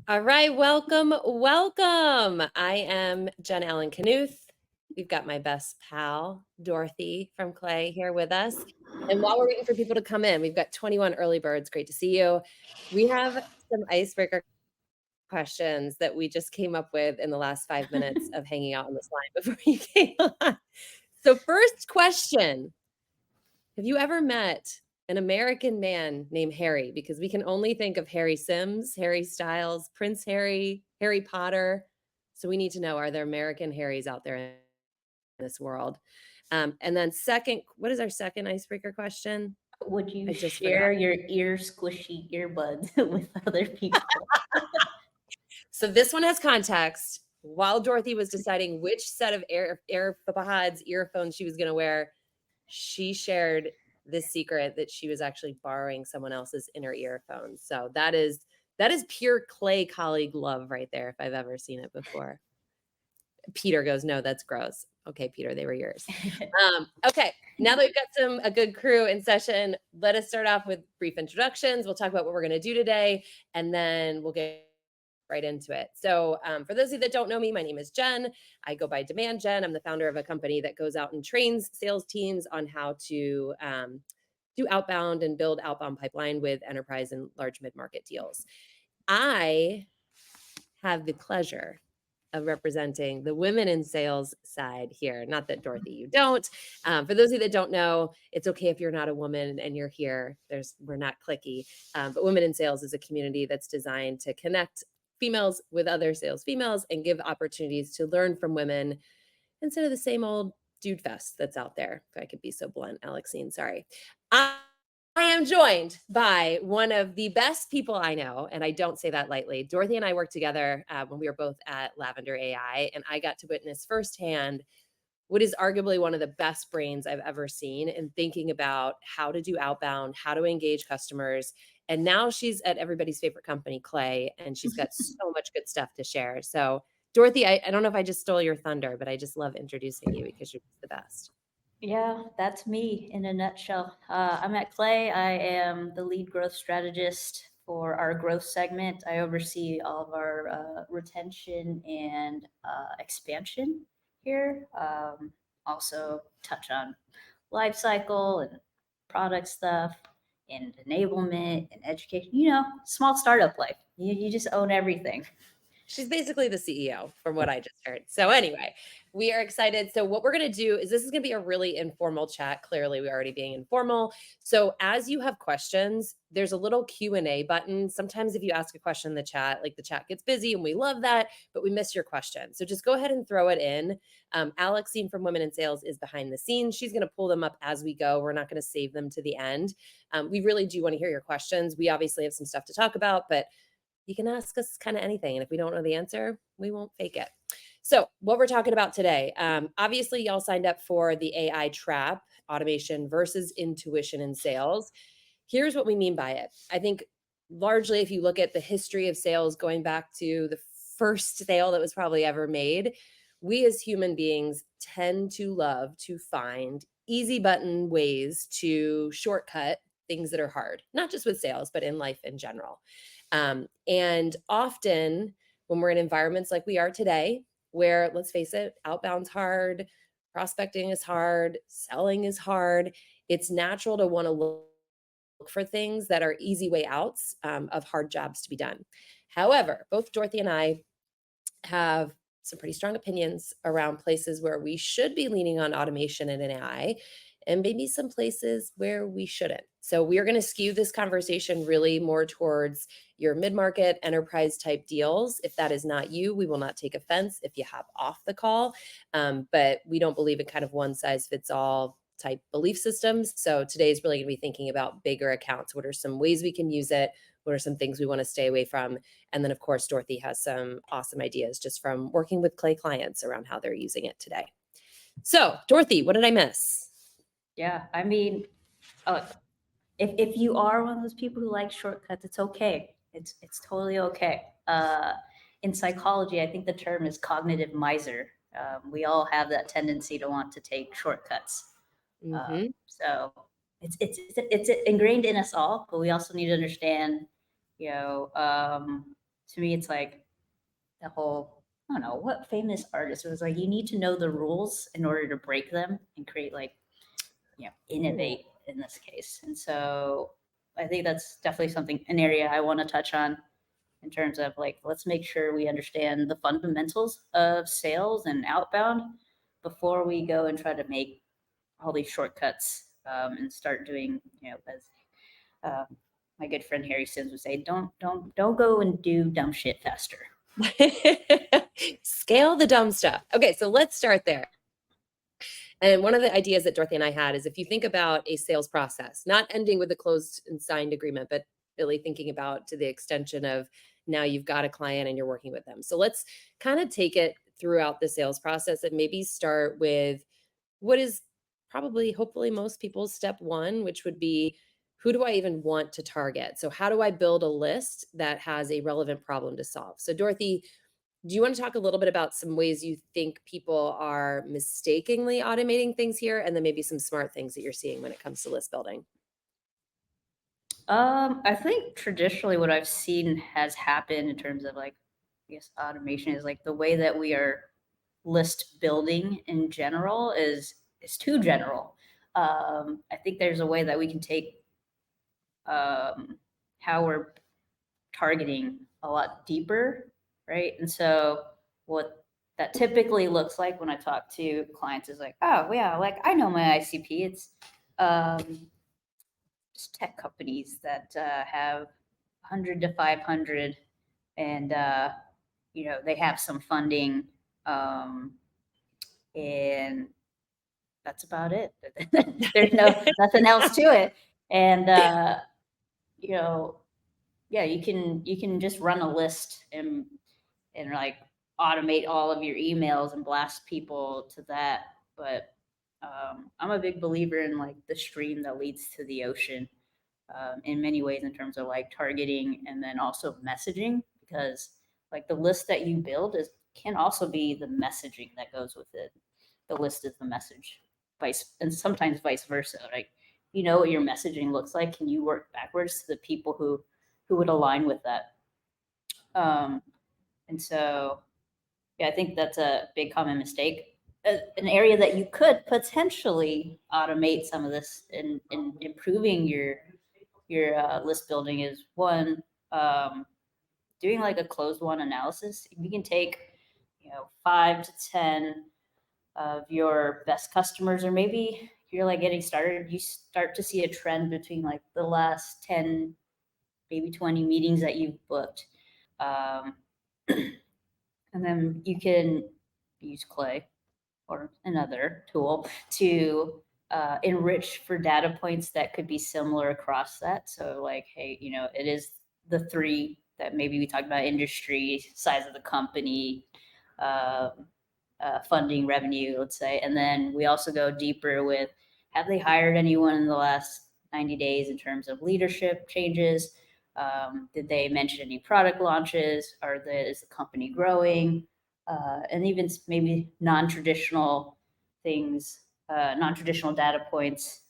All right, welcome, welcome. I am Jen Ellen Knuth. We've got my best pal, Dorothy from Clay, here with us. And while we're waiting for people to come in, we've got 21 early birds. Great to see you. We have some icebreaker questions that we just came up with in the last 5 minutes of hanging out on this line before you came on. So, first question. Have you ever met an American man named Harry? Because we can only think of Harry Sims, Harry Styles, Prince Harry, Harry Potter. So we need to know, are there American Harrys out there in this world? And then second, what is our second icebreaker question? Would you I just forgot. share your ear squishy earbuds with other people? So this one has context. While Dorothy was deciding which set of AirPods earphones she was going to wear, she shared this secret that she was actually borrowing someone else's inner earphones. So that is pure Clay colleague love right there, if I've ever seen it before. Peter goes, no, that's gross. Okay, Peter, they were yours. Okay, now that we've got a good crew in session, let us start off with brief introductions. We'll talk about what we're going to do today, and then we'll get right into it. So, for those of you that don't know me, my name is Jen. I go by Demand Jen. I'm the founder of a company that goes out and trains sales teams on how to do outbound and build outbound pipeline with enterprise and large mid market deals. I have the pleasure of representing the women in sales side here. Not that Dorothy, you don't. For those of you that don't know, it's okay if you're not a woman and you're here. We're not clicky, but Women in Sales is a community that's designed to connect females with other sales females and give opportunities to learn from women instead of the same old dude fest that's out there. If I could be so blunt, Alexine, sorry. I am joined by one of the best people I know, and I don't say that lightly. Dorothy and I worked together when we were both at Lavender AI, and I got to witness firsthand what is arguably one of the best brains I've ever seen in thinking about how to do outbound, how to engage customers. And now she's at everybody's favorite company, Clay, and she's got so much good stuff to share. So, Dorothy, I don't know if I just stole your thunder, but I just love introducing you because you're just the best. Yeah, that's me in a nutshell. I'm at Clay. I am the lead growth strategist for our growth segment. I oversee all of our retention and expansion here. Also touch on life cycle and product stuff and enablement and education. Small startup life. You just own everything. She's basically the CEO from what I just heard. So anyway, we are excited. So what we're going to do is this is going to be a really informal chat. Clearly, we're already being informal. So as you have questions, there's a little Q&A button. Sometimes if you ask a question in the chat, like the chat gets busy and we love that, but we miss your question. So just go ahead and throw it in. Alexine from Women in Sales is behind the scenes. She's going to pull them up as we go. We're not going to save them to the end. We really do want to hear your questions. We obviously have some stuff to talk about, but you can ask us kind of anything. And if we don't know the answer, we won't fake it. So, what we're talking about today, obviously, y'all signed up for the AI trap, automation versus intuition in sales. Here's what we mean by it. I think largely, if you look at the history of sales going back to the first sale that was probably ever made, we as human beings tend to love to find easy button ways to shortcut things that are hard, not just with sales, but in life in general. And often when we're in environments like we are today, where let's face it, outbound's hard, prospecting is hard, selling is hard, it's natural to want to look for things that are easy way outs of hard jobs to be done. However, both Dorothy and I have some pretty strong opinions around places where we should be leaning on automation and AI, and maybe some places where we shouldn't. So, we are going to skew this conversation really more towards your mid market enterprise type deals. If that is not you, we will not take offense if you hop off the call. But we don't believe in kind of one size fits all type belief systems. So, today is really going to be thinking about bigger accounts. What are some ways we can use it? What are some things we want to stay away from? And then, of course, Dorothy has some awesome ideas just from working with Clay clients around how they're using it today. So, Dorothy, what did I miss? Yeah, I mean, uh, if you are one of those people who like shortcuts, it's okay. It's totally okay. In psychology, I think the term is cognitive miser. We all have that tendency to want to take shortcuts. So it's ingrained in us all, but we also need to understand, you know, um, to me, it's like the whole, I don't know, what famous artist was like, you need to know the rules in order to break them and create like, innovate in this case. And so I think that's definitely an area I want to touch on in terms of like, let's make sure we understand the fundamentals of sales and outbound before we go and try to make all these shortcuts, and start doing, as um, my good friend Harry Sims would say, don't go and do dumb shit faster. Scale the dumb stuff. Okay, so let's start there. And one of the ideas that Dorothy and I had is if you think about a sales process, not ending with a closed and signed agreement, but really thinking about to the extension of now you've got a client and you're working with them. So let's kind of take it throughout the sales process and maybe start with what is probably, hopefully, most people's step one, which would be who do I even want to target? So, how do I build a list that has a relevant problem to solve? So, Dorothy, do you want to talk a little bit about some ways you think people are mistakenly automating things here, and then maybe some smart things that you're seeing when it comes to list building? I think traditionally what I've seen has happened in terms of like, I guess automation is like the way that we are list building in general is too general. I think there's a way that we can take how we're targeting a lot deeper, right? And so what that typically looks like when I talk to clients is like, oh yeah, like I know my ICP. It's um, just tech companies that have 100 to 500, and they have some funding, and that's about it. There's nothing else to it, and you know yeah, you can just run a list and like automate all of your emails and blast people to that. But I'm a big believer in like the stream that leads to the ocean, in many ways in terms of like targeting and then also messaging, because like the list that you build is can also be the messaging that goes with it. The list is the message, vice and sometimes vice versa. Like you know what your messaging looks like, can you work backwards to the people who would align with that? Um, and so, yeah, I think that's a big common mistake. An area that you could potentially automate some of this in improving your list building is one, doing like a closed one analysis. If you can take 5 to 10 of your best customers, or maybe you're like getting started, you start to see a trend between like the last 10, maybe 20 meetings that you've booked. Um, and then you can use Clay or another tool to enrich for data points that could be similar across that. So, like, hey, it is the three that maybe we talked about: industry, size of the company, uh, funding, revenue, let's say. And then we also go deeper with, have they hired anyone in the last 90 days in terms of leadership changes? Did they mention any product launches? Is the company growing? And even maybe non-traditional things, non-traditional data points.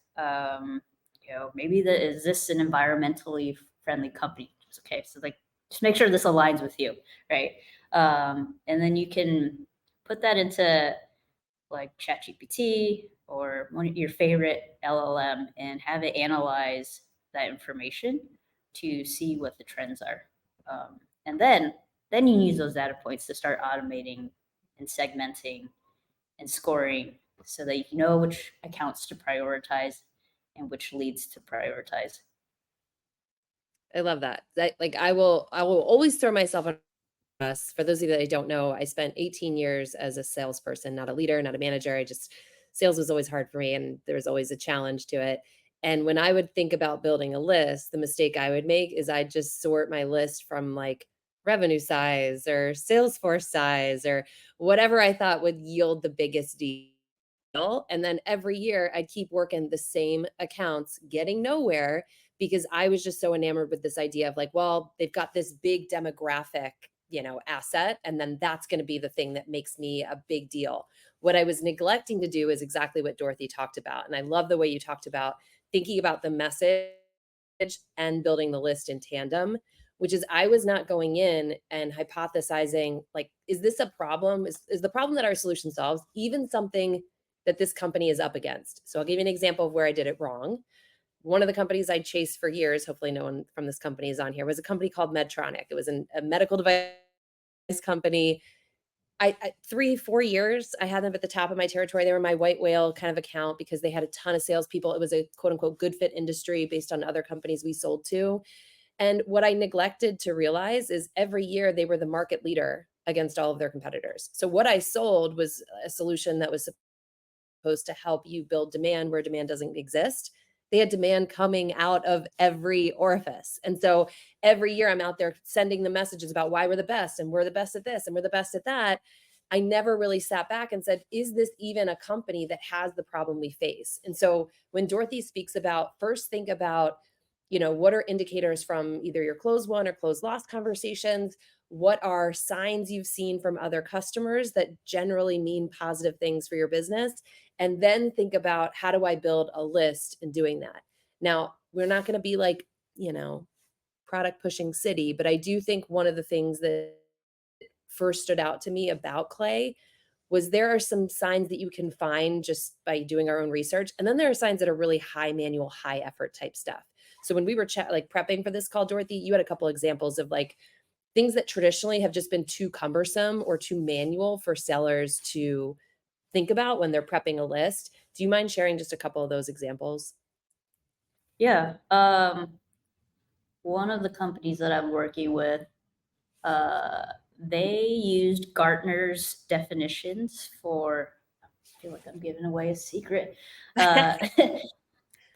Maybe is this an environmentally friendly company? Okay, so like just make sure this aligns with you, right? And then you can put that into like ChatGPT or one of your favorite LLM and have it analyze that information to see what the trends are. And then you use those data points to start automating and segmenting and scoring so that you know which accounts to prioritize and which leads to prioritize. I love that. Like I will always throw myself on us. For those of you that I don't know, I spent 18 years as a salesperson, not a leader, not a manager. Sales was always hard for me and there was always a challenge to it. And when I would think about building a list, the mistake I would make is I'd just sort my list from like revenue size or Salesforce size or whatever I thought would yield the biggest deal. And then every year I'd keep working the same accounts, getting nowhere because I was just so enamored with this idea of like, well, they've got this big demographic, asset, and then that's going to be the thing that makes me a big deal. What I was neglecting to do is exactly what Dorothy talked about. And I love the way you talked about thinking about the message and building the list in tandem. which is I was not going in and hypothesizing, like, is this a problem? Is the problem that our solution solves even something that this company is up against? So I'll give you an example of where I did it wrong. One of the companies I chased for years, hopefully no one from this company is on here, was a company called Medtronic. It was a medical device company. I 3, 4 years, I had them at the top of my territory. They were my white whale kind of account because they had a ton of salespeople. It was a quote unquote good fit industry based on other companies we sold to. And what I neglected to realize is every year they were the market leader against all of their competitors. So what I sold was a solution that was supposed to help you build demand where demand doesn't exist. They had demand coming out of every orifice. And so every year I'm out there sending the messages about why we're the best and we're the best at this and we're the best at that. I never really sat back and said, is this even a company that has the problem we face? And so when Dorothy speaks about first think about, what are indicators from either your close won or close lost conversations? What are signs you've seen from other customers that generally mean positive things for your business? And then think about how do I build a list in doing that? Now, we're not going to be like, product pushing city, but I do think one of the things that first stood out to me about Clay was there are some signs that you can find just by doing our own research. And then there are signs that are really high manual, high effort type stuff. So when we were like prepping for this call, Dorothy, you had a couple examples of like things that traditionally have just been too cumbersome or too manual for sellers to think about when they're prepping a list. Do you mind sharing just a couple of those examples? Yeah. One of the companies that I'm working with, uh, they used Gartner's definitions for. I feel like I'm giving away a secret. Uh,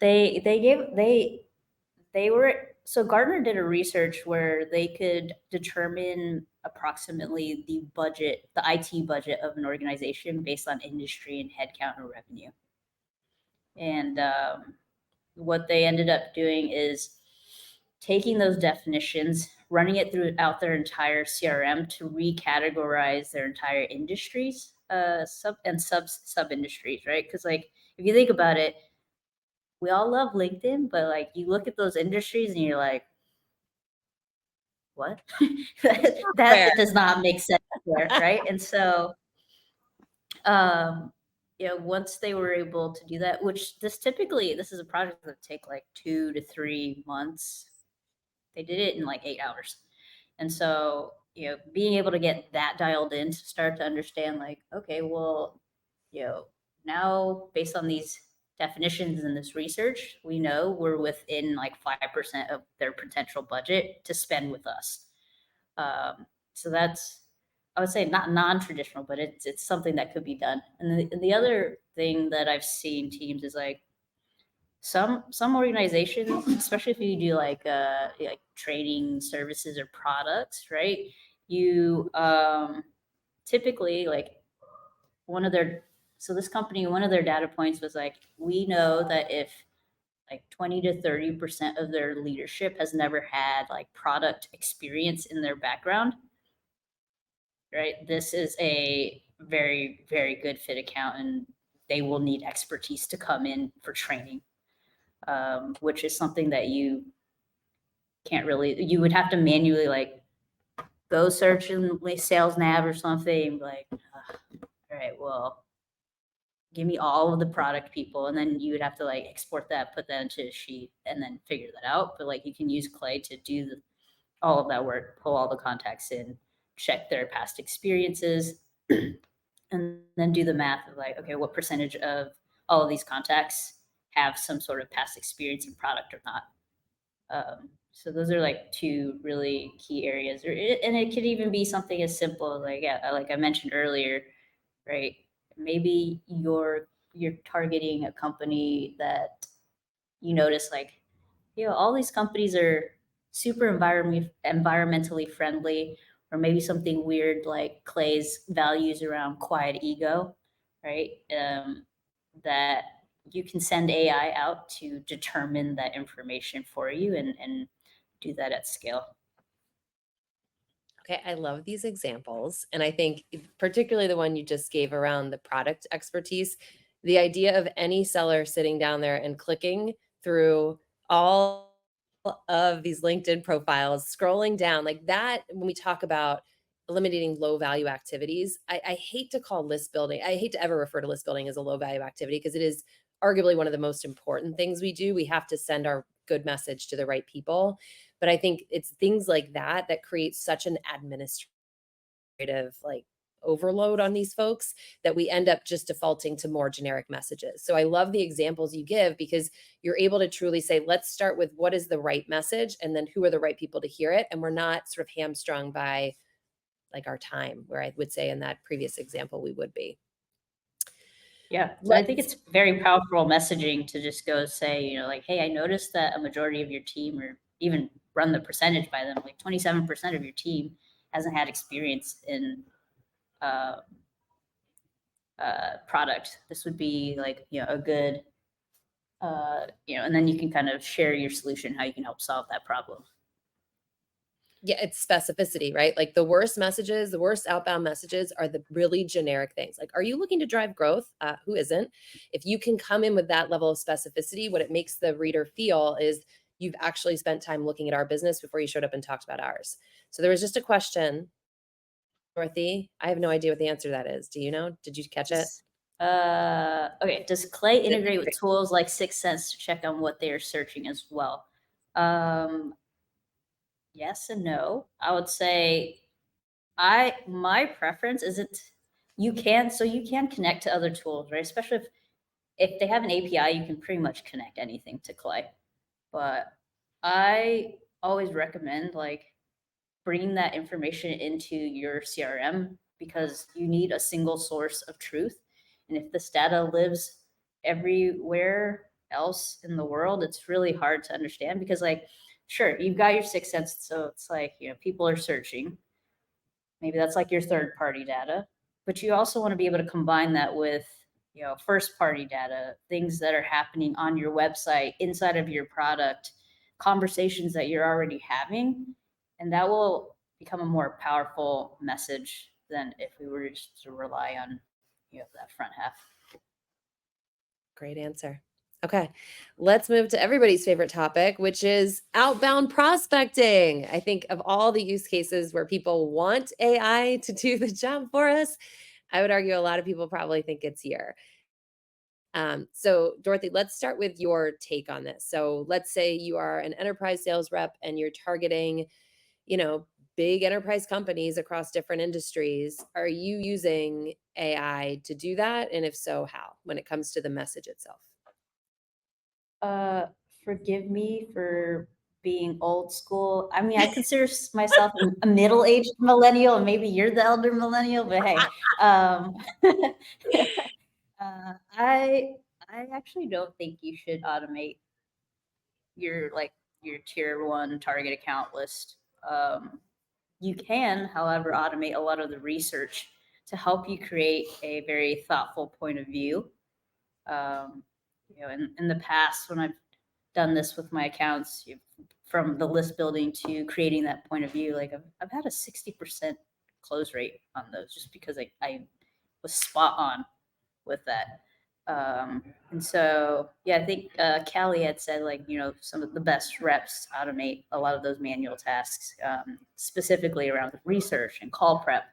they were so Gartner did a research where they could determine approximately the IT budget of an organization based on industry and headcount or revenue. And what they ended up doing is taking those definitions, running it throughout their entire CRM to recategorize their entire industries, sub industries, right? Because like if you think about it, we all love LinkedIn, but like you look at those industries and you're like, what? Fair. That does not make sense there, right? And so, um, once they were able to do that, which this is a project that take like 2 to 3 months. They did it in like 8 hours. And so, being able to get that dialed in to start to understand, like, okay, well, now based on these definitions and this research, we know we're within like 5% of their potential budget to spend with us. So that's, I would say, not non-traditional, but it's something that could be done. And the other thing that I've seen teams is like some organizations, especially if you do like training services or products, right? You typically like one of their so this company, one of their data points was like, we know that if like 20 to 30% of their leadership has never had like product experience in their background, right? This is a very, very good fit account, and they will need expertise to come in for training, which is something that you would have to manually like go search in like sales nav or something, like, all right, well, give me all of the product people, and then you would have to like export that, put that into a sheet, and then figure that out. But like you can use Clay to do all of that work, pull all the contacts in, check their past experiences, and then do the math of like, okay, what percentage of all of these contacts have some sort of past experience in product or not. So those are like two really key areas, and it could even be something as simple like, yeah, like I mentioned earlier, right? Maybe you're targeting a company that you notice like, all these companies are super environmentally friendly, or maybe something weird like Clay's values around quiet ego, right? That you can send AI out to determine that information for you and do that at scale. Okay, I love these examples. And I think particularly the one you just gave around the product expertise, the idea of any seller sitting down there and clicking through all of these LinkedIn profiles, scrolling down like that, when we talk about eliminating low value activities, I hate to call list building, I hate to ever refer to list building as a low value activity because it is arguably one of the most important things we do. We have to send our good message to the right people. But I think it's things like that that create such an administrative like overload on these folks that we end up just defaulting to more generic messages. So I love the examples you give because you're able to truly say, let's start with what is the right message and then who are the right people to hear it. And we're not sort of hamstrung by like our time, where I would say in that previous example, we would be. Yeah. So I think Let's, it's very powerful messaging to just go say, like, hey, I noticed that a majority of your team, or even run the percentage by them, like 27% of your team hasn't had experience in uh, product. This would be like, a good, and then you can kind of share your solution, how you can help solve that problem. yeah, it's specificity, right? Like the worst messages, the worst outbound messages are the really generic things. Like, are you looking to drive growth? Who isn't? If you can come in with that level of specificity, what it makes the reader feel is you've actually spent time looking at our business before you showed up and talked about ours. So there was just a question, Dorothy. I have no idea what the answer to that is. Do you know? Did you catch it? Okay. Does Clay integrate with tools like 6sense to check on what they are searching as well? Yes and no. I would say my preference isn't, you can connect to other tools, right? Especially if they have an API, you can pretty much connect anything to Clay. But I always recommend like bringing that information into your CRM, because you need a single source of truth. And if this data lives everywhere else in the world, it's really hard to understand, because like, sure, you've got your 6sense. So it's like, people are searching. Maybe that's like your third party data, but you also want to be able to combine that with, first party data, things that are happening on your website, inside of your product, conversations that you're already having. And that will become a more powerful message than if we were just to rely on, that front half. Great answer. Okay, let's move to everybody's favorite topic, which is outbound prospecting. I think of all the use cases where people want AI to do the job for us, I would argue a lot of people probably think it's here. So, Dorothy, let's start with your take on this. So, let's say you are an enterprise sales rep and you're targeting, you know, big enterprise companies across different industries. Are you using AI to do that? And if so, how, when it comes to the message itself? Uh, Forgive me for being old school. I mean, I consider myself a middle-aged millennial, and maybe you're the elder millennial, but hey, um, I actually don't think you should automate your tier one target account list. You can, however, automate a lot of the research to help you create a very thoughtful point of view. Um, in the past, when I've done this with my accounts, from the list building to creating that point of view, like I've had a 60% close rate on those, just because I was spot on with that. And so, yeah, I think Callie had said, like, some of the best reps automate a lot of those manual tasks, specifically around research and call prep,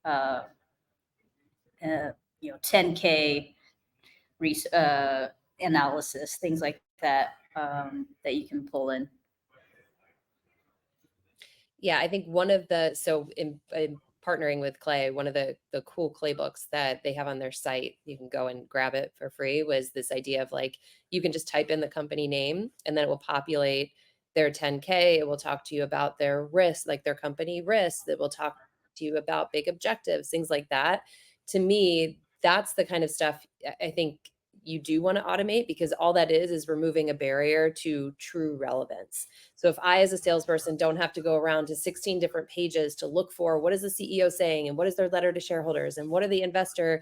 uh, 10K analysis, things like that, that you can pull in. Yeah, I think one of the so in partnering with Clay, one of the cool Clay books that they have on their site, you can go and grab it for free, was this idea of like you can just type in the company name and then it will populate their 10K. It will talk to you about their risks, like their company risks. It will talk to you about big objectives, things like that. To me, that's the kind of stuff I think you do want to automate, because all that is removing a barrier to true relevance. So if I, as a salesperson, don't have to go around to 16 different pages to look for what is the CEO saying and what is their letter to shareholders and what are the investor,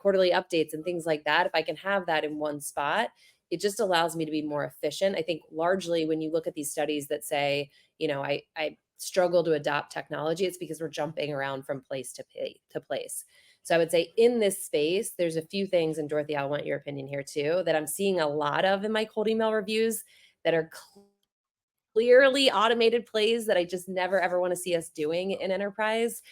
quarterly updates and things like that, if I can have that in one spot, it just allows me to be more efficient. I think largely when you look at these studies that say, I struggle to adopt technology, it's because we're jumping around from place to place. So I would say in this space, there's a few things, and Dorothy, I want your opinion here too, that I'm seeing a lot of in my cold email reviews that are clearly automated plays that I just never ever want to see us doing in enterprise.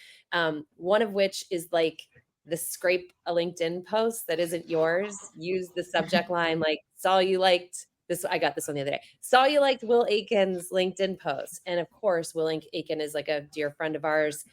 One of which is like the scrape a LinkedIn post that isn't yours. Use the subject line like saw you liked this. I got this one the other day. Saw you liked Will Aiken's LinkedIn post. And of course, Will Aiken is like a dear friend of ours.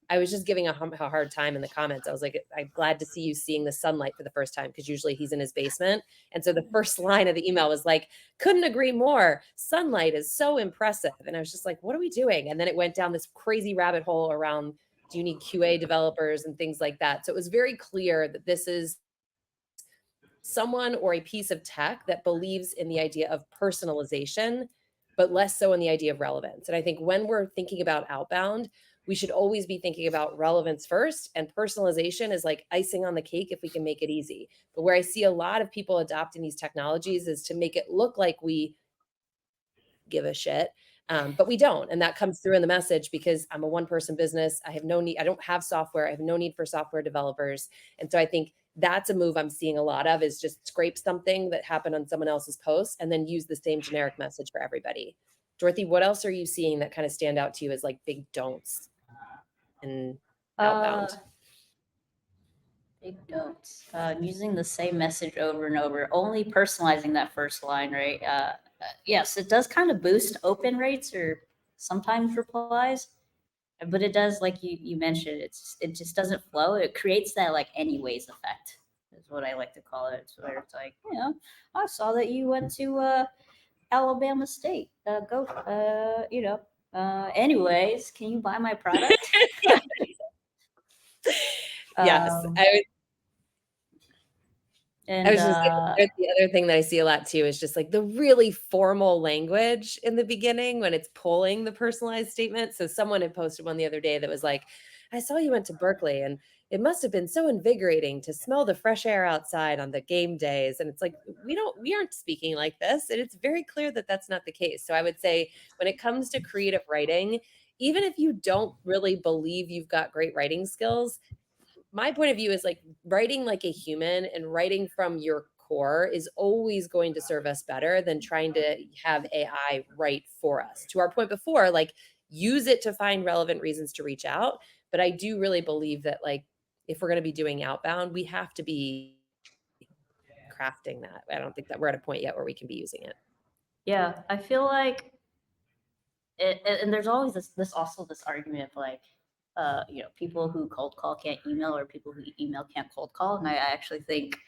I was just giving a hard time in the comments. I was like, I'm glad to see you seeing the sunlight for the first time because usually he's in his basement. And so the first line of the email was like, couldn't agree more. Sunlight is so impressive. And I was just like, what are we doing? And then it went down this crazy rabbit hole around do you need QA developers and things like that. So it was very clear that this is someone or a piece of tech that believes in the idea of personalization, but less so in the idea of relevance. And I think when we're thinking about outbound, we should always be thinking about relevance first, and personalization is like icing on the cake if we can make it easy. But where I see a lot of people adopting these technologies is to make it look like we give a shit. But we don't. And that comes through in the message because I'm a one person business. I have no need, I don't have software. I have no need for software developers. And so I think that's a move I'm seeing a lot of is just scrape something that happened on someone else's post and then use the same generic message for everybody. Dorothy, what else are you seeing that kind of stand out to you as like big don'ts in outbound? Big don'ts. Using the same message over and over, only personalizing that first line, right? Yes, it does kind of boost open rates or sometimes replies, but it does, like you mentioned, it just doesn't flow. It creates that like anyways effect, is what I like to call it. It's where it's like, I saw that you went to Alabama State. Go, anyways, can you buy my product? Yes, Um, I and was just the other thing that I see a lot too is just like the really formal language in the beginning when it's pulling the personalized statement. So someone had posted one the other day that was like, I saw you went to Berkeley and it must have been so invigorating to smell the fresh air outside on the game days. And it's like, we aren't speaking like this. And it's very clear that that's not the case. So I would say when it comes to creative writing, even if you don't really believe you've got great writing skills, my point of view is like writing like a human and writing from your core is always going to serve us better than trying to have AI write for us. To our point before, like use it to find relevant reasons to reach out. But I do really believe that like if we're going to be doing outbound, we have to be crafting that. I don't think that we're at a point yet where we can be using it. yeah, I feel like and there's always this argument of like, people who cold call can't email, or people who email can't cold call. And I actually think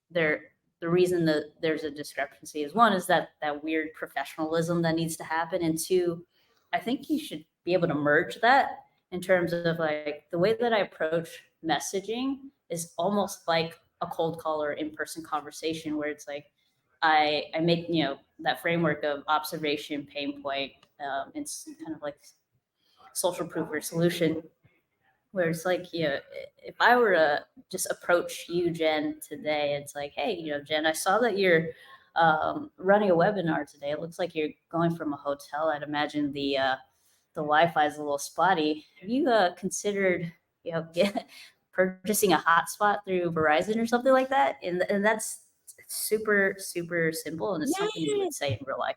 there the reason that there's a discrepancy is, one is that weird professionalism that needs to happen, and two, I think you should be able to merge that in terms of like the way that I approach messaging is almost like a cold call or in-person conversation, where it's like I make that framework of observation, pain point, it's kind of like social proof or solution, where it's like, if I were to just approach you, Jen, today, it's like, hey, Jen, I saw that you're running a webinar today. It looks like you're going from a hotel. I'd imagine the Wi-Fi is a little spotty. Have you considered, purchasing a hotspot through Verizon or something like that? And that's super, super simple, and it's something you Yeah. would say in real life.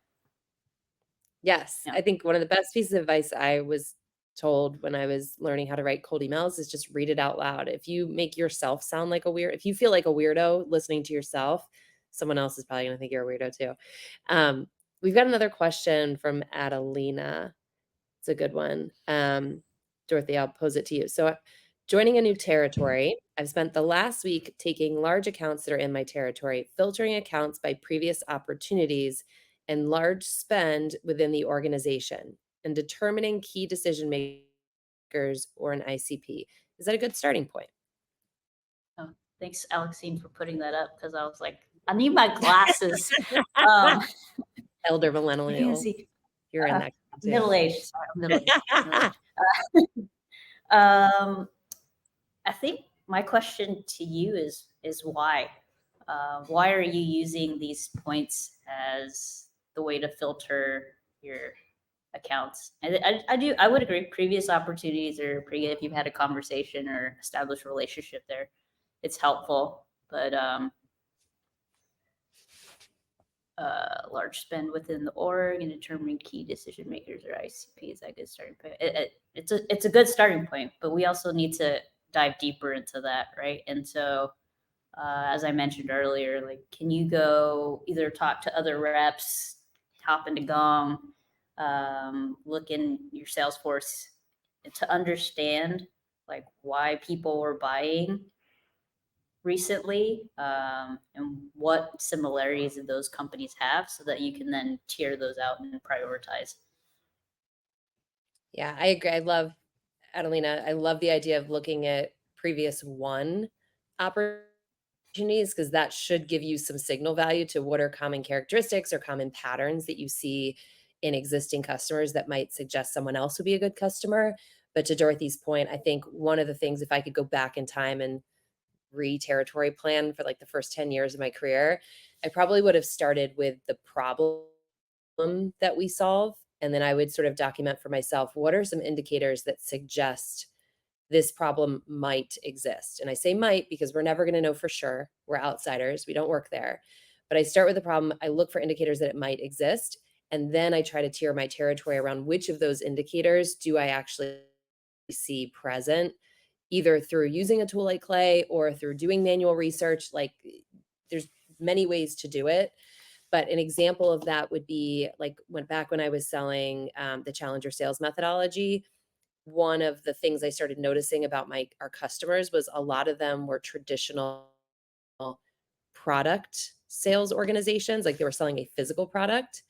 Yes, Yeah. I think one of the best pieces of advice I was told when I was learning how to write cold emails is just read it out loud. If you make yourself sound like a weird if you feel like a weirdo listening to yourself, someone else is probably gonna think you're a weirdo too. We've got another question from Adelina. It's a good one. Dorothy, I'll pose it to you. So, joining a new territory, I've spent the last week taking large accounts that are in my territory, filtering accounts by previous opportunities and large spend within the organization, and determining key decision makers or an ICP. Is that a good starting point? Oh, thanks, Alexine, for putting that up, because I was like, I need my glasses. Um, Elder you can millennial, see you're in that too. middle aged. Sorry, I'm middle aged. Um, I think my question to you is why? Why are you using these points as the way to filter your accounts? And I would agree. Previous opportunities or if you've had a conversation or established a relationship there, it's helpful. But large spend within the org and determining key decision makers or ICPs. A good starting point. It's a good starting point, but we also need to dive deeper into that, right? And so, as I mentioned earlier, like, can you go either talk to other reps, hop into Gong, look in your Salesforce to understand like why people were buying recently, and what similarities those companies have so that you can then tier those out and prioritize. Yeah, I agree. I love Adelina, I love the idea of looking at previous one opportunities because that should give you some signal value to what are common characteristics or common patterns that you see in existing customers that might suggest someone else would be a good customer. But to Dorothy's point, I think one of the things, if I could go back in time and re-territory plan for like the first 10 years of my career, I probably would have started with the problem that we solve. And then I would sort of document for myself what are some indicators that suggest this problem might exist. And I say might because we're never going to know for sure. We're outsiders, we don't work there. But I start with the problem, I look for indicators that it might exist. And then I try to tier my territory around which of those indicators do I actually see present, either through using a tool like Clay or through doing manual research. Like there's many ways to do it. But an example of that would be like when I was selling the Challenger sales methodology. One of the things I started noticing about our customers was a lot of them were traditional product sales organizations, like they were selling a physical product.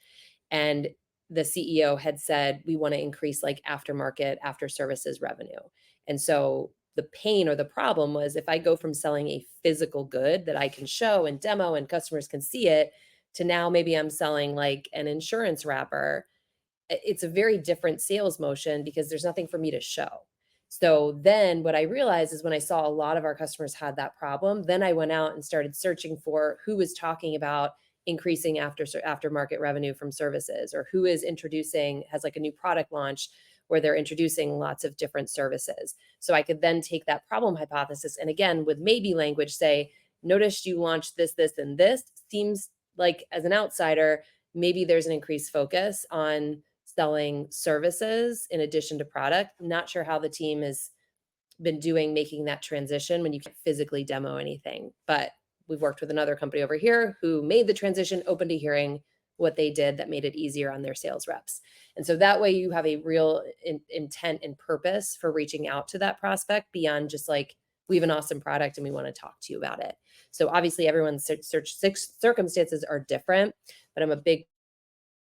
And the CEO had said, we want to increase like aftermarket, after services revenue. And so the pain or the problem was if I go from selling a physical good that I can show and demo and customers can see it to now maybe I'm selling like an insurance wrapper, it's a very different sales motion because there's nothing for me to show. So then what I realized is when I saw a lot of our customers had that problem, then I went out and started searching for who was talking about increasing aftermarket revenue from services, or who is introducing, has like a new product launch where they're introducing lots of different services. So I could then take that problem hypothesis and again with maybe language say, noticed you launched this, this, and this. Seems like as an outsider, maybe there's an increased focus on selling services in addition to product. Not sure how the team has been doing making that transition when you can't physically demo anything. But we've worked with another company over here who made the transition, open to hearing what they did that made it easier on their sales reps. And so that way you have a real intent and purpose for reaching out to that prospect beyond just like, we have an awesome product and we want to talk to you about it. So obviously everyone's search circumstances are different, but I'm a big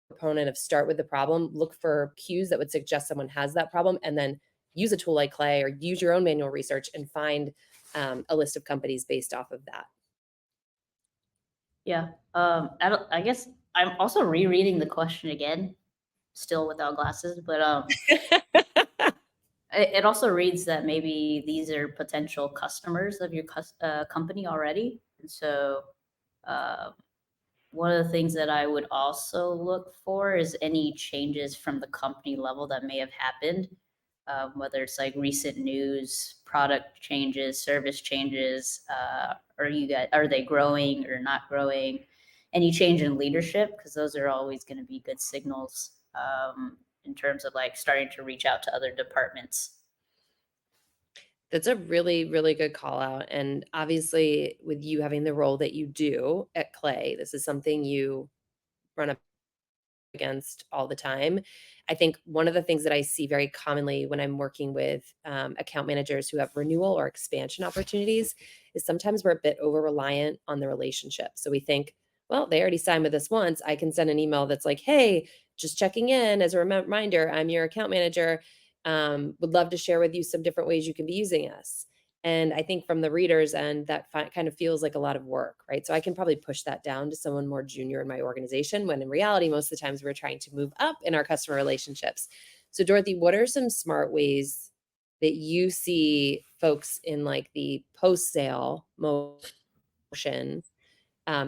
proponent of start with the problem, look for cues that would suggest someone has that problem, and then use a tool like Clay or use your own manual research and find a list of companies based off of that. Yeah. I guess I'm also rereading the question again, still without glasses, but it also reads that maybe these are potential customers of your company already, and so uh, one of the things that I would also look for is any changes from the company level that may have happened, whether it's like recent news, product changes, service changes. Are they growing or not growing? Any change in leadership, because those are always going to be good signals in terms of like starting to reach out to other departments. That's a really, really good call out. And obviously, with you having the role that you do at Clay, this is something you run up against all the time. I think one of the things that I see very commonly when I'm working with account managers who have renewal or expansion opportunities is sometimes we're a bit over reliant on the relationship. So we think, well, they already signed with us once. I can send an email that's like, hey, just checking in as a reminder, I'm your account manager. Would love to share with you some different ways you can be using us. And I think from the readers end, that kind of feels like a lot of work, right? So I can probably push that down to someone more junior in my organization when in reality, most of the times we're trying to move up in our customer relationships. So, Dorothy, what are some smart ways that you see folks in like the post sale motion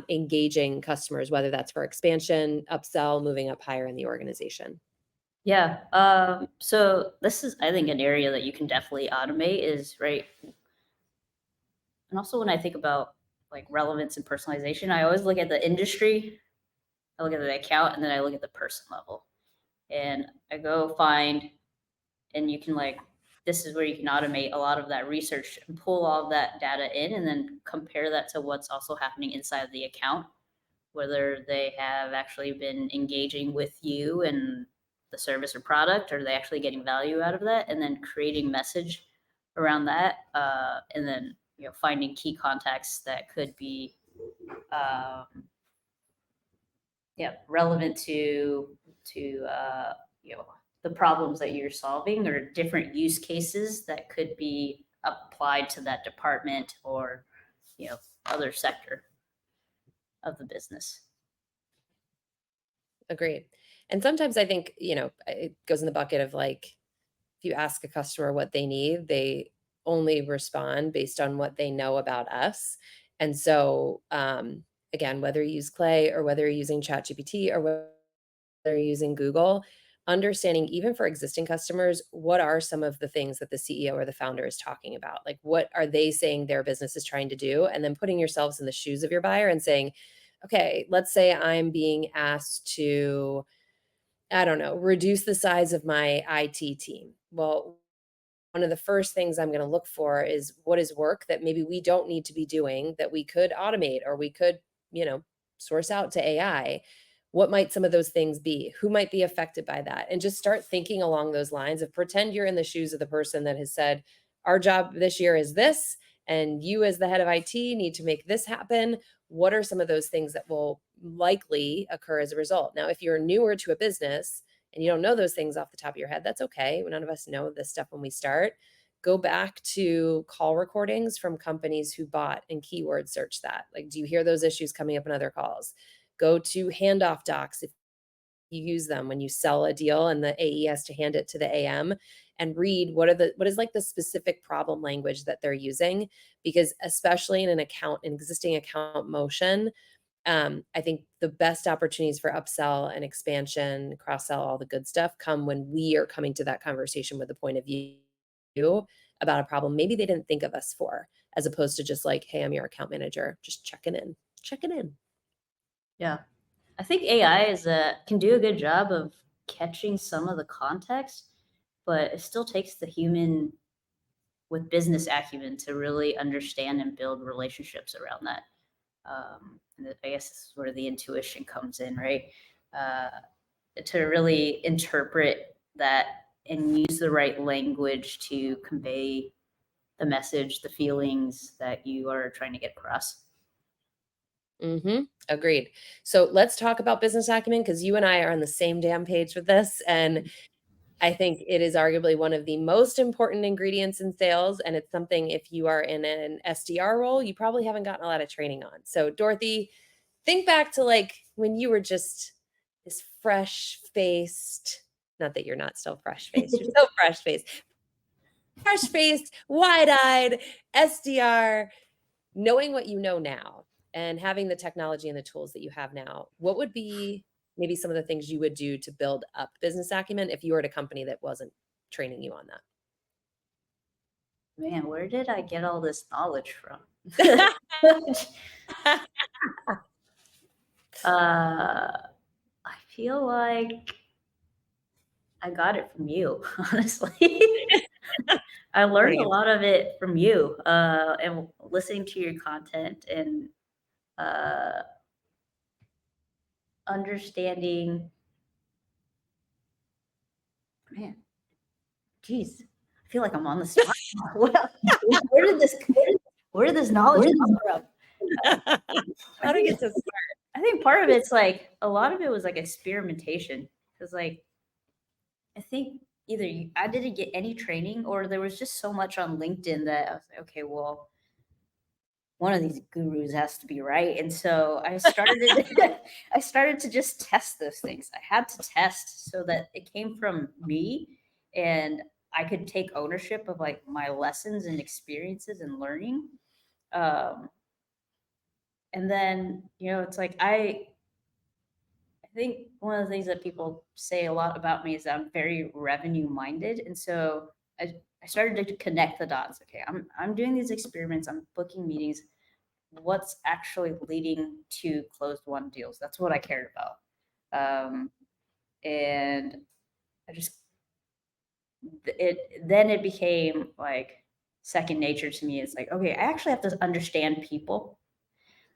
engaging customers, whether that's for expansion, upsell, moving up higher in the organization? Yeah. So this is, I think, an area that you can definitely automate is right. And also when I think about like relevance and personalization, I always look at the industry I look at the account, and then I look at the person level. And I go find, and you can like, this is where you can automate a lot of that research and pull all of that data in and then compare that to what's also happening inside of the account, whether they have actually been engaging with you and the service or product, or they actually getting value out of that, and then creating message around that, and then finding key contacts that could be um, relevant to the problems that you're solving, or different use cases that could be applied to that department or other sector of the business. Agreed. And sometimes I think, it goes in the bucket of like, if you ask a customer what they need, they only respond based on what they know about us. And so, again, whether you use Clay or whether you're using ChatGPT or whether you're using Google, understanding even for existing customers, what are some of the things that the CEO or the founder is talking about? Like, what are they saying their business is trying to do? And then putting yourselves in the shoes of your buyer and saying, okay, let's say I'm being asked to, I don't know, reduce the size of my IT team. Well, one of the first things I'm going to look for is what is work that maybe we don't need to be doing that we could automate or we could, you know, source out to AI. What might some of those things be? Who might be affected by that? And just start thinking along those lines of pretend you're in the shoes of the person that has said, our job this year is this, and you as the head of IT need to make this happen. What are some of those things that will likely occur as a result? Now, if you're newer to a business, and you don't know those things off the top of your head, that's okay. None of us know this stuff when we start. Go back to call recordings from companies who bought and keyword search that. Like, do you hear those issues coming up in other calls? Go to handoff docs if you use them when you sell a deal and the AE has to hand it to the AM, and read what is like the specific problem language that they're using. Because especially in an existing account motion, I think the best opportunities for upsell and expansion, cross sell, all the good stuff come when we are coming to that conversation with a point of view about a problem maybe they didn't think of us for, as opposed to just like, hey, I'm your account manager, just checking in. Yeah. I think AI can do a good job of catching some of the context, but it still takes the human with business acumen to really understand and build relationships around that. And I guess this is where the intuition comes in, right? Uh, to really interpret that and use the right language to convey the message, the feelings that you are trying to get across. Agreed. So let's talk about business acumen, because you and I are on the same damn page with this. And I think it is arguably one of the most important ingredients in sales. And it's something, if you are in an SDR role, you probably haven't gotten a lot of training on. So, Dorothy, think back to like when you were just this fresh faced, not that you're not still fresh faced, you're so fresh faced, wide eyed SDR, knowing what you know now and having the technology and the tools that you have now. What would be maybe some of the things you would do to build up business acumen if you were at a company that wasn't training you on Man, where did I get all this knowledge from? I feel like I got it from you, honestly. I learned a lot of it from you, and listening to your content and uh, understanding. Man, geez, I feel like I'm on the spot. Well, where did this knowledge come from? How to get to I think part of it's like a lot of it was like experimentation, because like I think I didn't get any training, or there was just so much on LinkedIn that I was like, okay, well, one of these gurus has to be right. And so I started I started to just test those things. I had to test so that it came from me, and I could take ownership of like my lessons and experiences and learning. Um, and then, it's like I think one of the things that people say a lot about me is that I'm very revenue minded. And so I started to connect the dots. Okay, I'm doing these experiments, I'm booking meetings. What's actually leading to closed won deals? That's what I cared about. And I just it became like second nature to me. It's like, okay, I actually have to understand people.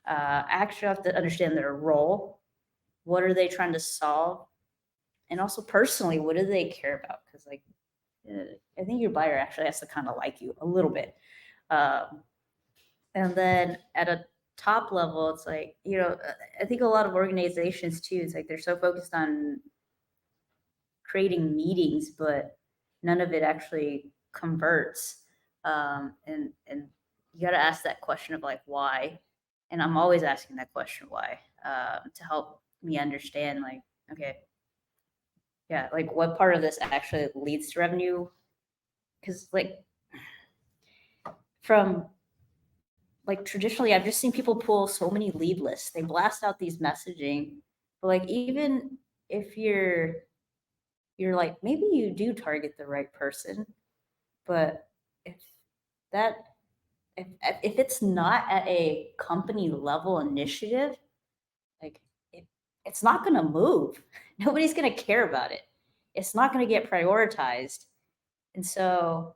I actually have to understand their role. What are they trying to solve? And also personally, what do they care about? Because like, I think your buyer actually has to kind of like you a little bit. Um, and then at a top level, it's like, I think a lot of organizations too, it's like they're so focused on creating meetings, but none of it actually converts. And you got to ask that question of like why. And I'm always asking that question why, to help me understand like, okay, yeah, like what part of this actually leads to revenue? Because like from like traditionally, I've just seen people pull so many lead lists. They blast out these messaging, but like even if you're like maybe you do target the right person, but if that if it's not at a company level initiative, like it, it's not going to move. Nobody's going to care about it. It's not going to get prioritized. And so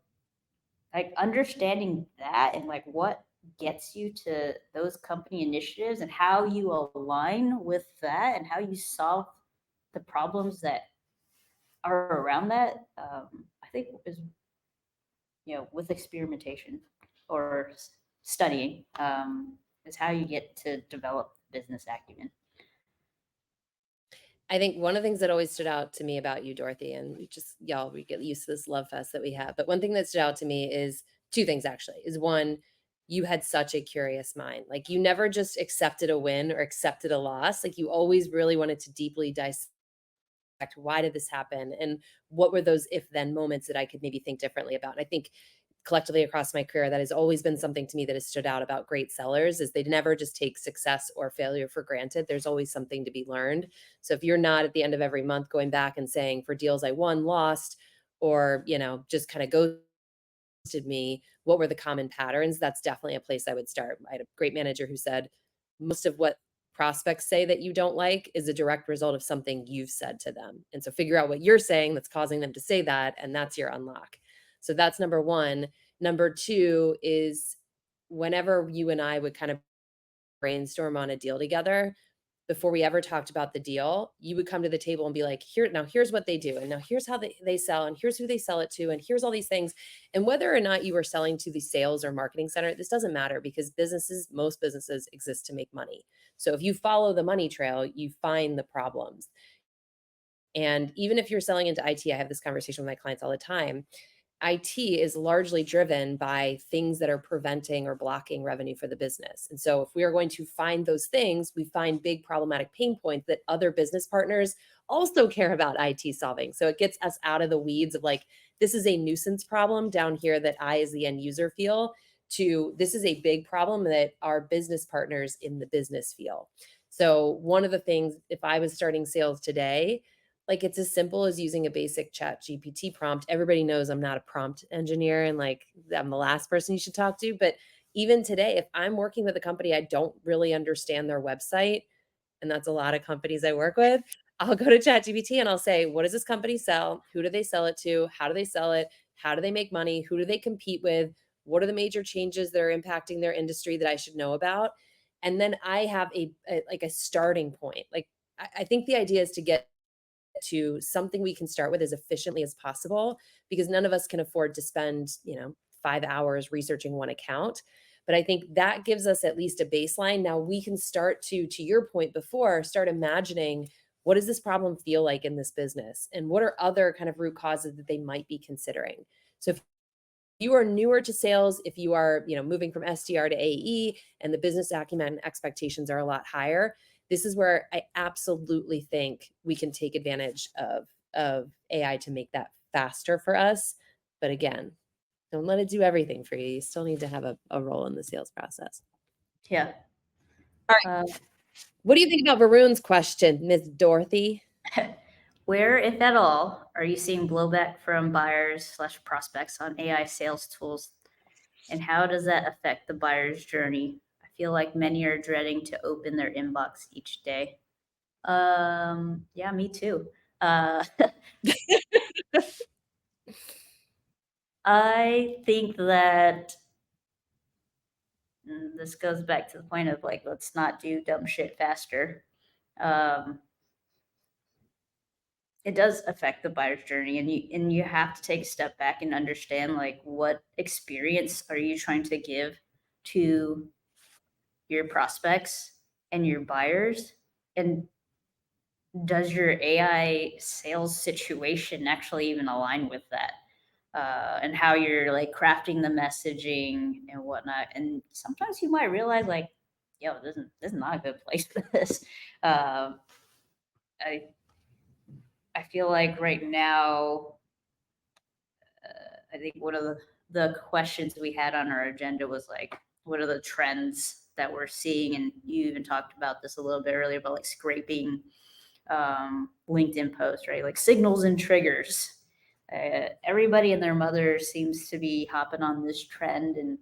like understanding that and like what gets you to those company initiatives and how you align with that and how you solve the problems that are around that, I think is, with experimentation or studying, is how you get to develop business acumen. I think one of the things that always stood out to me about you, Dorothy, and we get used to this love fest that we have. But one thing that stood out to me is two things actually. Is one, you had such a curious mind. Like you never just accepted a win or accepted a loss. Like you always really wanted to deeply dissect why did this happen and what were those if then moments that I could maybe think differently about. And I think collectively across my career, that has always been something to me that has stood out about great sellers is they never just take success or failure for granted. There's always something to be learned. So if you're not at the end of every month going back and saying for deals I won, lost, or just kind of ghosted me, what were the common patterns? That's definitely a place I would start. I had a great manager who said most of what prospects say that you don't like is a direct result of something you've said to them. And so figure out what you're saying that's causing them to say that, and that's your unlock. So that's number one. Number two is whenever you and I would kind of brainstorm on a deal together, before we ever talked about the deal, you would come to the table and be like, here's what they do. And now here's how they sell, and here's who they sell it to, and here's all these things. And whether or not you are selling to the sales or marketing center, this doesn't matter because most businesses exist to make money. So if you follow the money trail, you find the problems. And even if you're selling into IT, I have this conversation with my clients all the time. IT is largely driven by things that are preventing or blocking revenue for the business. And so, if we are going to find those things, we find big problematic pain points that other business partners also care about IT solving. So, it gets us out of the weeds of like, this is a nuisance problem down here that I, as the end user, feel, to this is a big problem that our business partners in the business feel. So, one of the things, if I was starting sales today, like, it's as simple as using a basic Chat GPT prompt. Everybody knows I'm not a prompt engineer and, like, I'm the last person you should talk to, but even today, if I'm working with a company, I don't really understand their website, and that's a lot of companies I work with, I'll go to ChatGPT and I'll say, "What does this company sell? Who do they sell it to? How do they sell it? How do they make money? Who do they compete with? What are the major changes that are impacting their industry that I should know about?" And then I have like, a starting point. Like, I think the idea is to get to something we can start with as efficiently as possible because none of us can afford to spend 5 hours researching one account. But I think that gives us at least a baseline. Now we can start to your point before, start imagining what does this problem feel like in this business and what are other kind of root causes that they might be considering. So if you are newer to sales, if you are, moving from SDR to AE and the business acumen expectations are a lot higher, this is where I absolutely think we can take advantage of AI to make that faster for us. But again, don't let it do everything for you. You still need to have a role in the sales process. Yeah. All right. Uh, What do you think about Varun's question, Miss Dorothy? where, if at all, are you seeing blowback from buyers/prospects on AI sales tools, and how does that affect the buyer's journey? I feel like many are dreading to open their inbox each day. Yeah, me too. Uh, I think that this goes back to the point of like, let's not do dumb shit faster. Um, it does affect the buyer's journey, and you have to take a step back and understand like what experience are you trying to give to your prospects and your buyers, and does your AI sales situation actually even align with that? And how you're like crafting the messaging and whatnot. And sometimes you might realize like, yo, this is not a good place for this. Um, I I feel like right now, I think one of the questions we had on our agenda was like, what are the trends that we're seeing? And you even talked about this a little bit earlier about like scraping LinkedIn posts, right? Like signals and triggers. Everybody and their mother seems to be hopping on this trend, and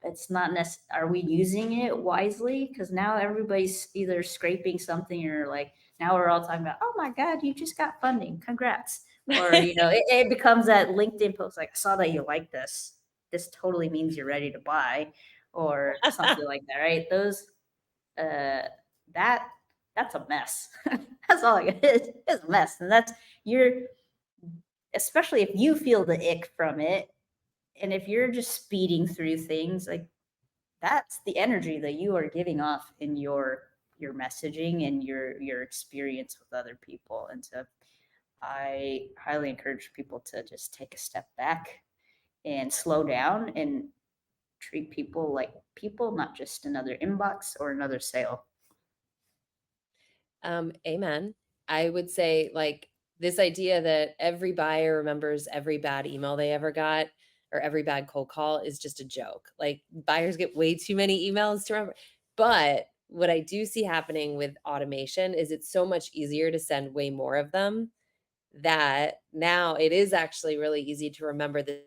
it's not are we using it wisely? Because now everybody's either scraping something or like now we're all talking about, oh my God, you just got funding, congrats. Or it becomes that LinkedIn post like, I saw that you like this. This totally means you're ready to buy, or something like that, right? Those uh that that's a mess. That's all it is. It's a mess. And that's you're especially if you feel the ick from it, and if you're just speeding through things, like that's the energy that you are giving off in your messaging and your experience with other people. And so I highly encourage people to just take a step back and slow down and treat people like people, not just another inbox or another sale. Amen. I would say like this idea that every buyer remembers every bad email they ever got or every bad cold call is just a joke. Like buyers get way too many emails to remember. But what I do see happening with automation is it's so much easier to send way more of them that now it is actually really easy to remember the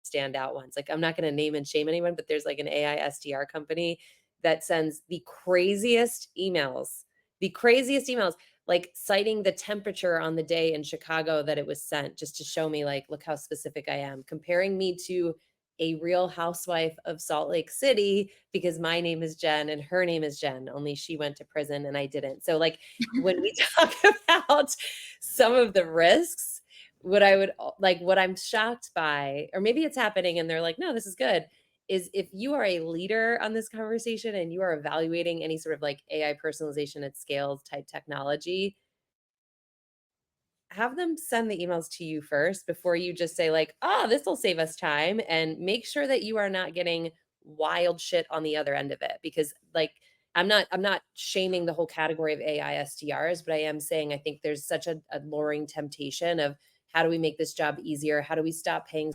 standout ones. Like I'm not going to name and shame anyone, but there's like an AI SDR company that sends the craziest emails, like citing the temperature on the day in Chicago that it was sent, just to show me, like, look how specific I am, comparing me to a real housewife of Salt Lake City because my name is Jen and her name is Jen, only she went to prison and I didn't. So, like, when we talk about some of the risks, what I'm shocked by, or maybe it's happening and they're like, no, this is good, is if you are a leader on this conversation and you are evaluating any sort of like AI personalization at scale type technology, have them send the emails to you first before you just say like, "Oh, this will save us time," and make sure that you are not getting wild shit on the other end of it because like I'm not shaming the whole category of AI SDRs, but I am saying I think there's such a alluring temptation of how do we make this job easier? How do we stop paying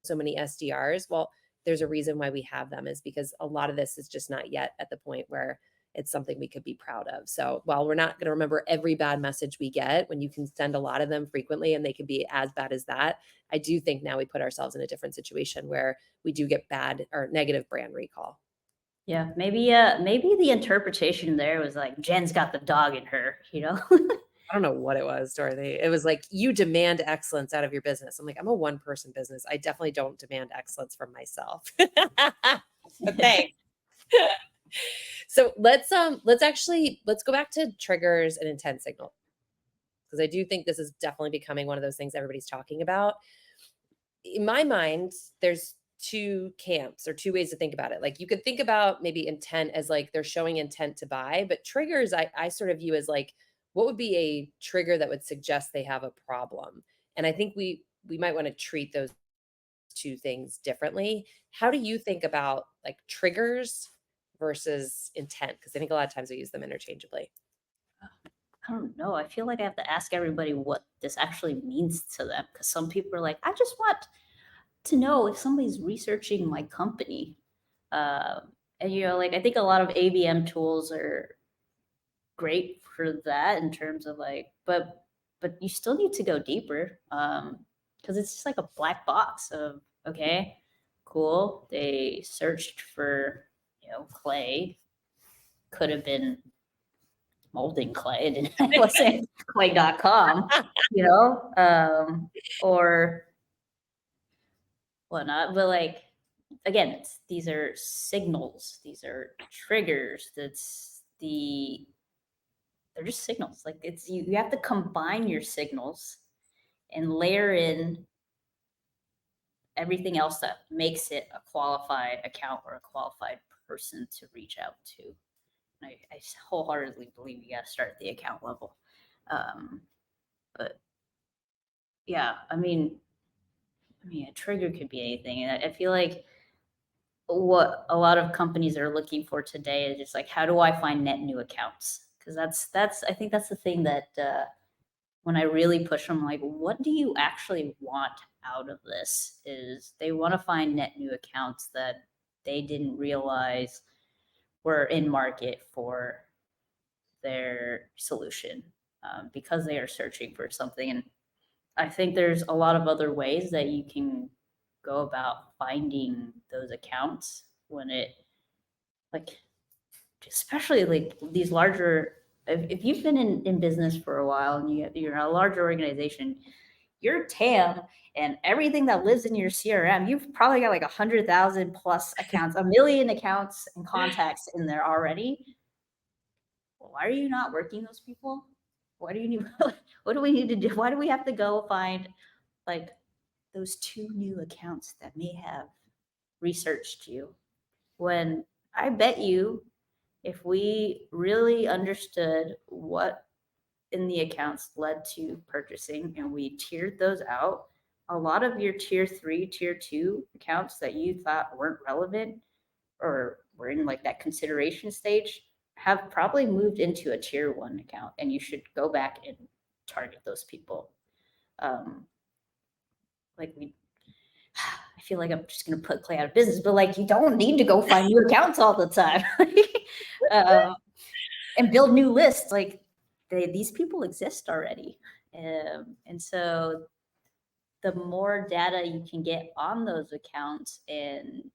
so many SDRs? Well, there's a reason why we have them is because a lot of this is just not yet at the point where it's something we could be proud of. So while we're not going to remember every bad message we get, when you can send a lot of them frequently and they can be as bad as that, I do think now we put ourselves in a different situation where we do get bad or negative brand recall. Yeah, maybe the interpretation there was like Jen's got the dog in her, you know? I don't know what it was, Dorothy. It was like, you demand excellence out of your business. I'm like, I'm a one person business. I definitely don't demand excellence from myself. But thanks. So let's go back to triggers and intent signal because I do think this is definitely becoming one of those things everybody's talking about. In my mind, there's two camps or two ways to think about it. Like you could think about maybe intent as like they're showing intent to buy, but triggers I sort of view as like what would be a trigger that would suggest they have a problem. And I think we might want to treat those two things differently. How do you think about like triggers versus intent? Because I think a lot of times we use them interchangeably. I don't know. I feel like I have to ask everybody what this actually means to them because some people are like, I just want to know if somebody's researching my company. And like I think a lot of ABM tools are great for that in terms of like, but you still need to go deeper because it's just like a black box of okay, cool. They searched for Clay, could have been molding clay. It wasn't clay.com, or whatnot. But like, again, these are signals, these are triggers. They're just signals. Like you have to combine your signals and layer in everything else that makes it a qualified account or a qualified person to reach out to. I wholeheartedly believe you got to start at the account level. But yeah, a trigger could be anything. And I feel like what a lot of companies are looking for today is just like, how do I find net new accounts? Because I think that's the thing that when I really push them, like, what do you actually want out of this? Is they want to find net new accounts that they didn't realize were in market for their solution, because they are searching for something. And I think there's a lot of other ways that you can go about finding those accounts when it, like, especially like these larger, if you've been in business for a while and you're a larger organization, your TAM and everything that lives in your CRM, you've probably got like 100,000 plus accounts, a million accounts and contacts in there already. Well, why are you not working those people? What do you need? What do we need to do? Why do we have to go find like those 2 new accounts that may have researched you? When I bet you, if we really understood what in the accounts led to purchasing and we tiered those out, a lot of your tier 3, tier 2 accounts that you thought weren't relevant or were in like that consideration stage have probably moved into a tier 1 account, and you should go back and target those people. Like I feel like I'm just going to put Clay out of business, but like, you don't need to go find new accounts all the time. And build new lists. Like these people exist already. And so the more data you can get on those accounts and,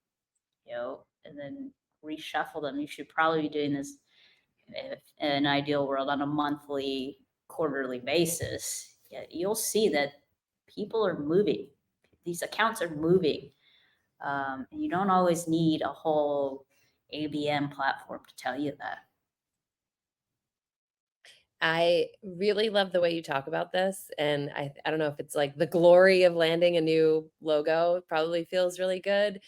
and then reshuffle them, you should probably be doing this in an ideal world on a monthly, quarterly basis. Yeah, you'll see that people are moving. These accounts are moving. And you don't always need a whole ABM platform to tell you that. I really love the way you talk about this, and I don't know if it's like the glory of landing a new logo probably feels really good,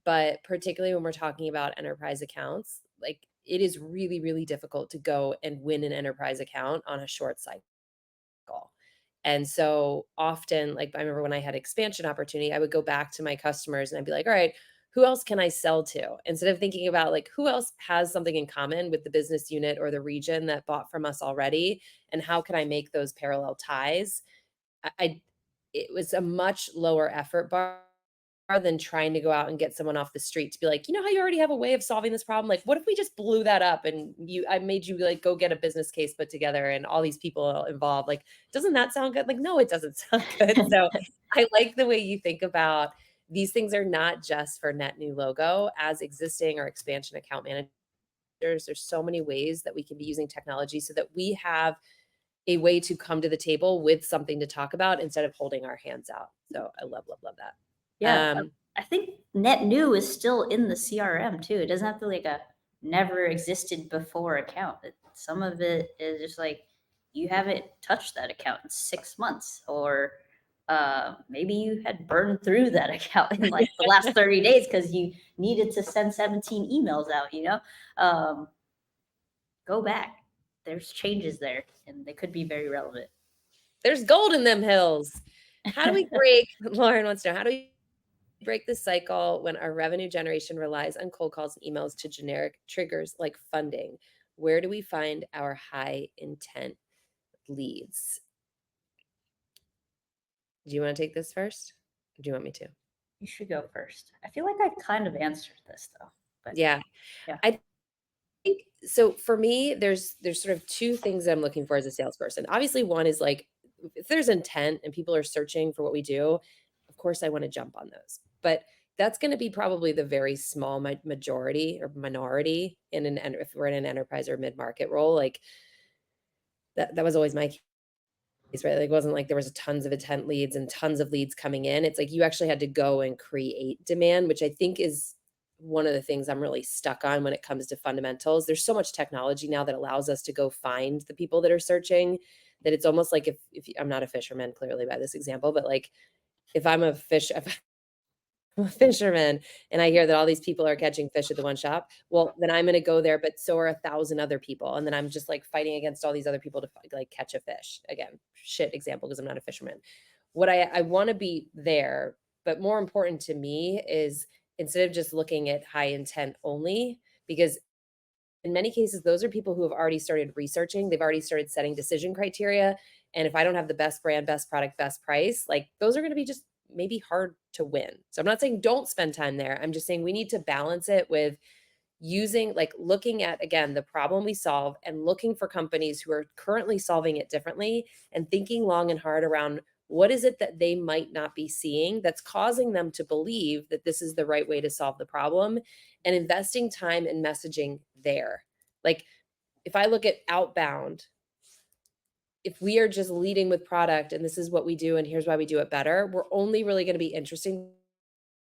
but particularly when we're talking about enterprise accounts, like it is really, really difficult to go and win an enterprise account on a short cycle. And so often, like I remember when I had expansion opportunity, I would go back to my customers and I'd be like, all right, who else can I sell to? Instead of thinking about like who else has something in common with the business unit or the region that bought from us already, and how can I make those parallel ties? I it was a much lower effort bar than trying to go out and get someone off the street to be like, you know how you already have a way of solving this problem? Like, what if we just blew that up and I made you like go get a business case put together and all these people involved? Like, doesn't that sound good? Like, no, it doesn't sound good. So I like the way you think about these things are not just for net new logo as existing or expansion account managers. There's so many ways that we can be using technology so that we have a way to come to the table with something to talk about instead of holding our hands out. So I love, love, love that. Yeah, I think net new is still in the CRM too. It doesn't have to like a never existed before account. Some of it is just like you haven't touched that account in 6 months, or maybe you had burned through that account in like the last 30 days because you needed to send 17 emails out. Go back. There's changes there, and they could be very relevant. There's gold in them hills. How do we break Lauren wants to know, how do we break the cycle when our revenue generation relies on cold calls and emails to generic triggers like funding? Where do we find our high intent leads? Do you want to take this first? Or do you want me to? You should go first. I feel like I kind of answered this though. But Yeah. yeah. I think so for me, there's sort of 2 things that I'm looking for as a salesperson. Obviously, one is like if there's intent and people are searching for what we do, of course I want to jump on those. But that's going to be probably the very small majority or minority if we're in an enterprise or mid-market role. Like That was always my case, right? Like, it wasn't like there was tons of intent leads and tons of leads coming in. It's like you actually had to go and create demand, which I think is one of the things I'm really stuck on when it comes to fundamentals. There's so much technology now that allows us to go find the people that are searching, that it's almost like if I'm not a fisherman, clearly by this example, but like if I'm a fish, if I'm a fisherman and I hear that all these people are catching fish at the one shop, well, then I'm going to go there, but so are 1,000 other people. And then I'm just like fighting against all these other people to like catch a fish. Again, shit example, because I'm not a fisherman. What I want to be there, but more important to me is instead of just looking at high intent only, because in many cases, those are people who have already started researching. They've already started setting decision criteria. And if I don't have the best brand, best product, best price, like those are going to be just maybe hard to win. So I'm not saying don't spend time there. I'm just saying we need to balance it with using, like looking at, again, the problem we solve and looking for companies who are currently solving it differently and thinking long and hard around what is it that they might not be seeing that's causing them to believe that this is the right way to solve the problem, and investing time and messaging there. Like if I look at outbound, if we are just leading with product and this is what we do and here's why we do it better, we're only really going to be interesting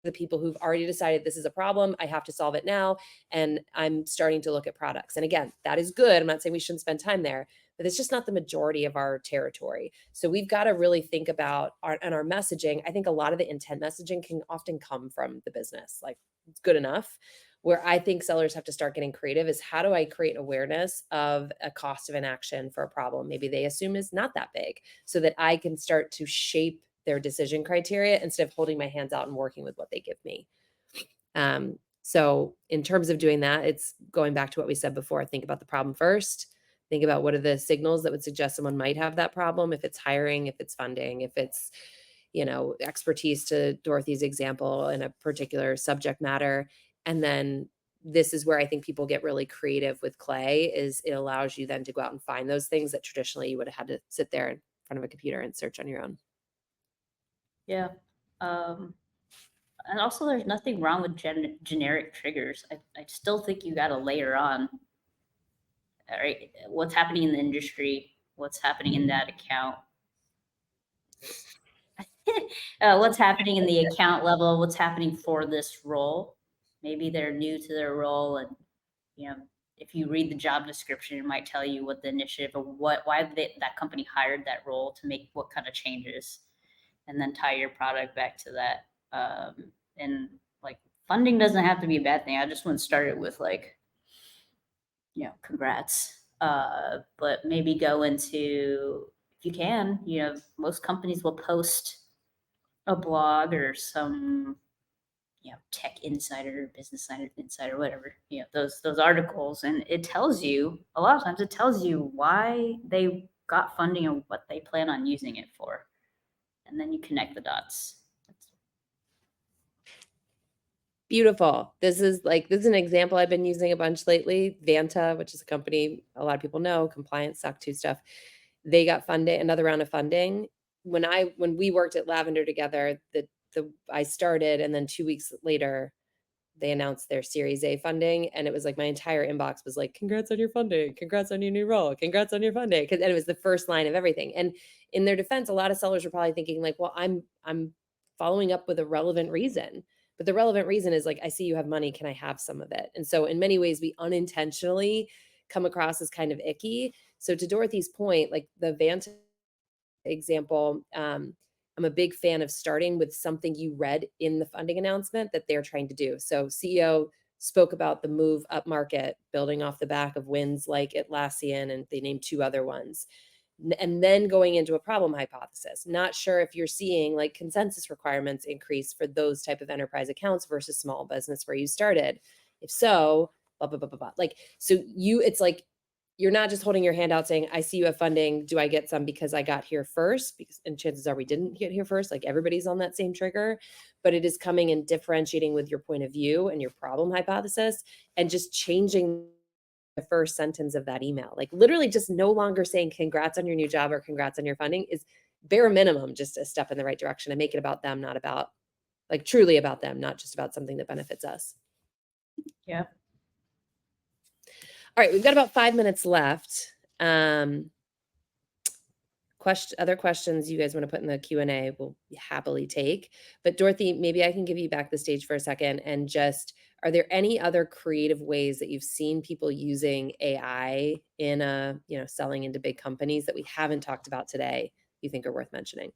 the people who've already decided this is a problem, I have to solve it now, and I'm starting to look at products. And again, that is good. I'm not saying we shouldn't spend time there, but it's just not the majority of our territory. So we've got to really think about our messaging. I think a lot of the intent messaging can often come from the business. Like it's good enough. Where I think sellers have to start getting creative is how do I create awareness of a cost of inaction for a problem maybe they assume is not that big, so that I can start to shape their decision criteria instead of holding my hands out and working with what they give me. So in terms of doing that, it's going back to what we said before. Think about the problem first. Think about what are the signals that would suggest someone might have that problem. If it's hiring, if it's funding, if it's, expertise, to Dorothy's example, in a particular subject matter. And then this is where I think people get really creative with Clay, is it allows you then to go out and find those things that traditionally you would have had to sit there in front of a computer and search on your own. Yeah. Um, and also, there's nothing wrong with generic triggers. I still think you got to layer on, all right, what's happening in the industry, what's happening in that account, what's happening in the account level, what's happening for this role. Maybe they're new to their role, and you know, if you read the job description, it might tell you what the initiative or why that company hired that role to make what kind of changes, and then tie your product back to that. And like funding doesn't have to be a bad thing. I just wouldn't start it with like, congrats. But maybe go into, if you can, most companies will post a blog or some, tech insider, business insider, whatever, those articles. And it tells you, a lot of times it tells you why they got funding and what they plan on using it for. And then you connect the dots. Beautiful. This is an example I've been using a bunch lately. Vanta, which is a company a lot of people know, compliance, SOC 2 stuff. They got funded, another round of funding. When we worked at Lavender together, I started, and then 2 weeks later, they announced their Series A funding, and it was like my entire inbox was like, "Congrats on your funding. Congrats on your new role. Congrats on your funding." And it was the first line of everything. And in their defense, a lot of sellers were probably thinking like, "Well, I'm following up with a relevant reason." But the relevant reason is like, "I see you have money. Can I have some of it?" And so in many ways, we unintentionally come across as kind of icky. So to Dorothy's point, like the Vanta example, I'm a big fan of starting with something you read in the funding announcement that they're trying to do. So CEO spoke about the move up market, building off the back of wins like Atlassian, and they named 2 other ones. And then going into a problem hypothesis. Not sure if you're seeing like consensus requirements increase for those type of enterprise accounts versus small business where you started. If so, blah, blah, blah, blah, blah. Like, so it's like, you're not just holding your hand out saying, "I see you have funding. Do I get some because I got here first?" And chances are we didn't get here first. Like everybody's on that same trigger, but it is coming and differentiating with your point of view and your problem hypothesis, and just changing the first sentence of that email. Like literally just no longer saying congrats on your new job or congrats on your funding is bare minimum just a step in the right direction, and make it about them, not about like truly about them, not just about something that benefits us. Yeah. All right, we've got about 5 minutes left. Other questions you guys want to put in the Q&A, we'll happily take. But Dorothy, maybe I can give you back the stage for a second and just, are there any other creative ways that you've seen people using AI in selling into big companies that we haven't talked about today you think are worth mentioning?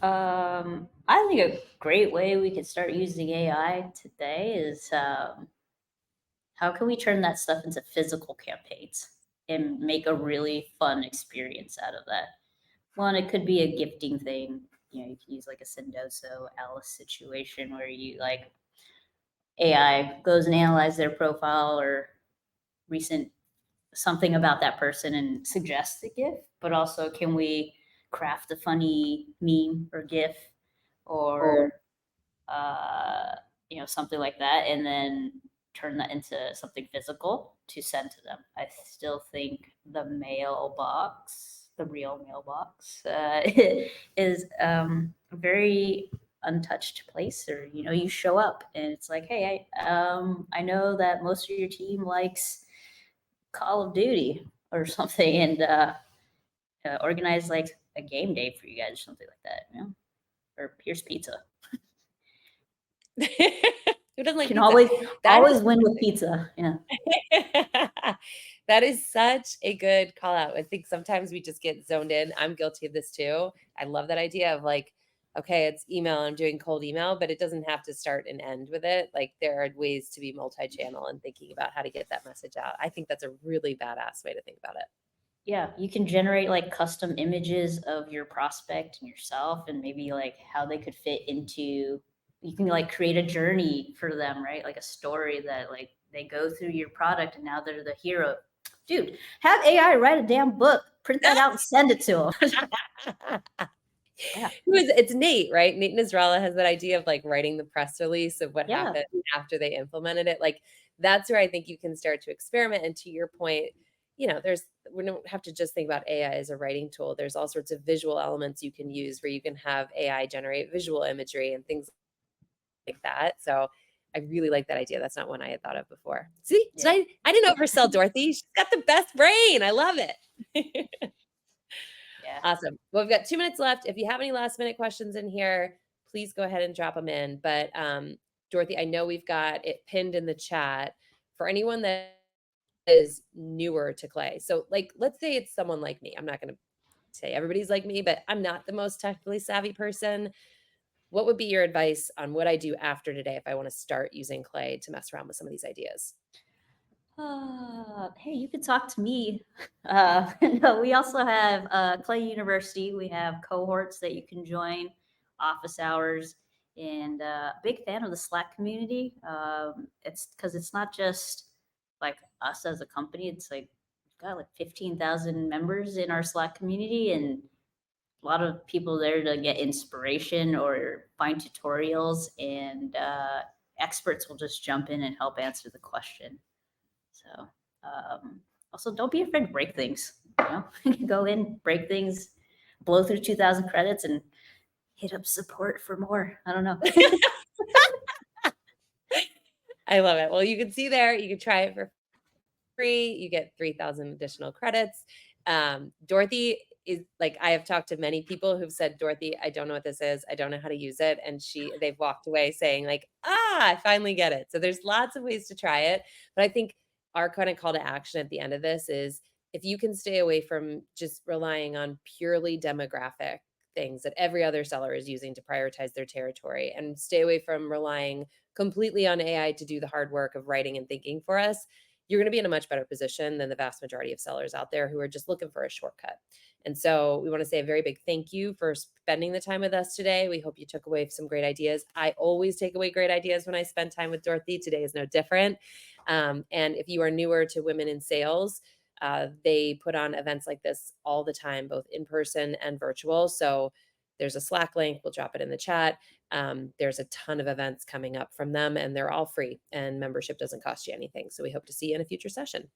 I think a great way we could start using AI today is how can we turn that stuff into physical campaigns and make a really fun experience out of that? One, it could be a gifting thing. You know, you can use like a Sendoso Alice situation where you like AI goes and analyze their profile or recent something about that person and suggest a GIF. But also, can we craft a funny meme or GIF or uh, something like that, and then turn that into something physical to send to them. I still think the mailbox, the real mailbox, is a very untouched place. Or you show up and it's like, hey, I know that most of your team likes Call of Duty or something, and organize like a game day for you guys or something like that. Or here's pizza. Who doesn't like Can pizza? That always win with pizza. Yeah. That is such a good call out. I think sometimes we just get zoned in. I'm guilty of this too. I love that idea of like, okay, it's email, I'm doing cold email, but it doesn't have to start and end with it. Like there are ways to be multi-channel and thinking about how to get that message out. I think that's a really badass way to think about it. Yeah, you can generate like custom images of your prospect and yourself, and maybe like how they could fit into. You can like create a journey for them, right? Like a story that like they go through your product and now they're the hero. Dude, have AI write a damn book, print that out, and send it to them. Yeah, It's Nate, right? Nate Nasrallah has that idea of like writing the press release of what yeah, happened after they implemented it. Like that's where I think you can start to experiment. And to your point, we don't have to just think about AI as a writing tool. There's all sorts of visual elements you can use where you can have AI generate visual imagery and things like that. So I really like that idea. That's not one I had thought of before. See, yeah, I didn't oversell Dorothy. She's got the best brain. I love it. yeah. Awesome. Well, we've got 2 minutes left. If you have any last minute questions in here, please go ahead and drop them in. But Dorothy, I know we've got it pinned in the chat for anyone that is newer to Clay. So, like, let's say it's someone like me. I'm not going to say everybody's like me, but I'm not the most technically savvy person. What would be your advice on what I do after today if I want to start using Clay to mess around with some of these ideas? Hey, you can talk to me. No, we also have Clay University. We have cohorts that you can join, office hours, and big fan of the Slack community. It's because it's not just like us as a company. It's like we've got like 15,000 members in our Slack community, and a lot of people there to get inspiration or find tutorials, and experts will just jump in and help answer the question. So, also don't be afraid to break things. Go in, break things, blow through 2,000 credits, and hit up support for more. I don't know. I love it. Well, you can see there, you can try it for free. You get 3,000 additional credits. Dorothy is like, I have talked to many people who've said, Dorothy, I don't know what this is. I don't know how to use it. And they've walked away saying like, I finally get it. So there's lots of ways to try it. But I think our kind of call to action at the end of this is if you can stay away from just relying on purely demographic things that every other seller is using to prioritize their territory and stay away from relying completely on AI to do the hard work of writing and thinking for us, you're going to be in a much better position than the vast majority of sellers out there who are just looking for a shortcut. And so we want to say a very big thank you for spending the time with us today. We hope you took away some great ideas. I always take away great ideas when I spend time with Dorothy. Today is no different. And if you are newer to Women in Sales, they put on events like this all the time, both in person and virtual. So there's a Slack link. We'll drop it in the chat. There's a ton of events coming up from them, and they're all free, and membership doesn't cost you anything. So we hope to see you in a future session.